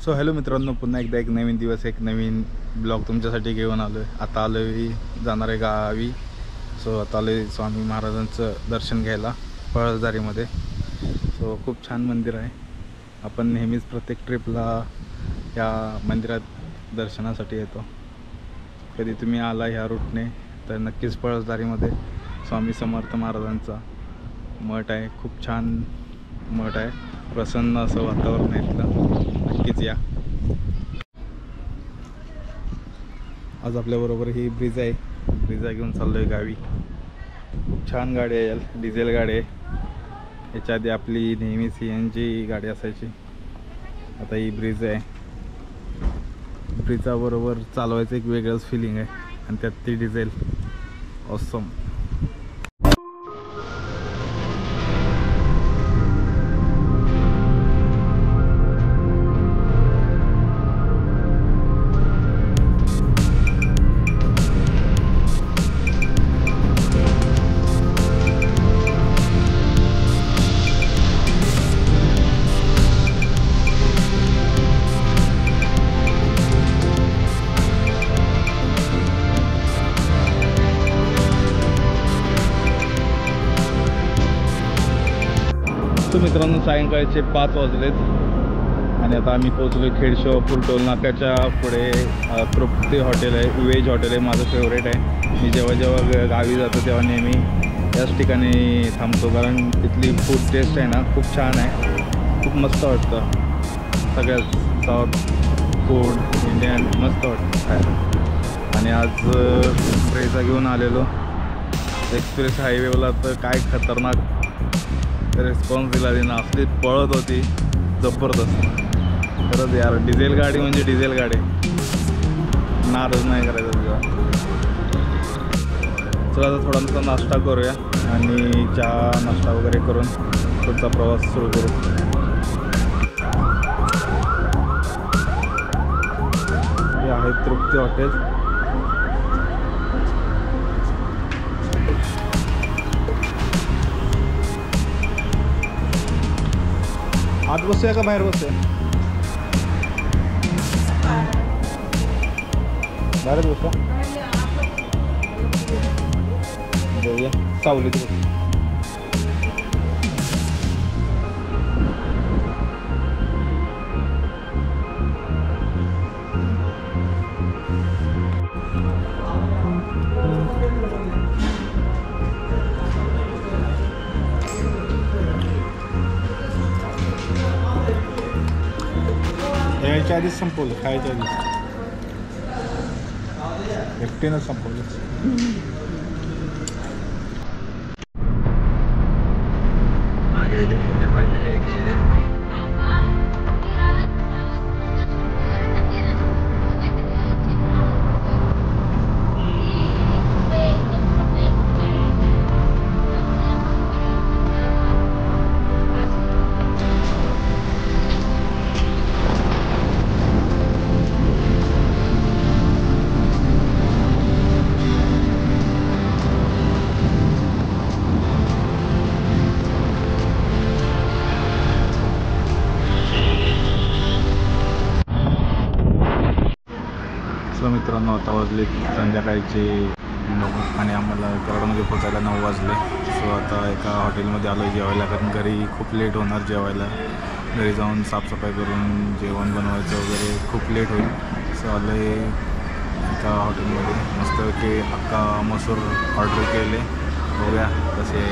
So hello मित्रांनो, पुन्हा एकदा एक नवीन दिवस एक नवीन ब्लॉग तुमच्यासाठी घेऊन आलो आहे। आता आलो जाणार आहे गावी। सो आता आलो स्वामी महाराजांचं दर्शन घ्यायला पळसदारीमध्ये। सो खूप छान मंदिर आहे। आपण नेहमीच प्रत्येक ट्रिपला या मंदिरात दर्शनासाठी येतो। कधी तुम्ही आला ह्या रूटने तर नक्कीच पळसदारीमध्ये स्वामी समर्थ महाराजांचा मठ आहे। खूप छान मठ आहे, प्रसन्न असं वातावरण आहे इथलं। नक्कीच या। आज आपल्याबरोबर ही ब्रिजा आहे, ब्रिजा घेऊन चाललो आहे गावी। खूप छान गाडी आहे, डिझेल गाडी आहे। याच्या आधी आपली नेहमी CNG गाडी असायची, आता ही ब्रिजा आहे। ब्रिजा बरोबर चालवायचं एक वेगळंच फिलिंग आहे, आणि त्यात ती डिझेल ऑसम। तो मित्रांनो, सायंकाळचे 5 वाजलेत आणि आता आम्ही पोहोचलो खेड शिवापूर टोल नाक्याच्या पुढे। तृप्ती हॉटेल आहे, व्हेज हॉटेल आहे, माझं फेवरेट आहे। मी जेव्हा गावी जातो तेव्हा नेहमी याच ठिकाणी थांबतो, कारण तिथली फूड टेस्ट आहे ना खूप छान आहे, खूप मस्त वाटतं। सगळ्यात साऊथ फूड इंडियन मस्त वाटतं खायला। आणि आज ब्रेजा घेऊन आलेलो एक्सप्रेस हायवेला, तर काय खतरनाक रिस्पॉन्स दिला तिनं, असली पळत होती जबरदस्त। खरंच यार, डिझेल गाडी म्हणजे डिझेल गाडी, नाराज नाही करायचा तुझा। चला आता थोडासा नाश्ता करूया आणि चहा नाश्ता वगैरे करून पुढचा प्रवास सुरू करू। हे आहे तृप्ती हॉटेल। आत बसूया का बाहेर बसूया? बाहेरच बसूया, जाऊया सावलीत बसूया। यायच्या आधीच संपवलं, खायच्या आधीच एकटीनं संपवलं। मित्रांनो, आता वाजले संध्याकाळचे 9 आणि आम्हाला कराडमध्ये पोचायला 9 वाजले। सो आता एका हॉटेलमध्ये आलो जेवायला, कारण घरी खूप लेट होणार जेवायला। घरी जाऊन साफसफाई करून जेवण बनवायचं वगैरे खूप लेट होईल। सो आलो एका हॉटेलमध्ये, मस्तपैकी अख्खा मसूर ऑर्डर केले, बघूया कसे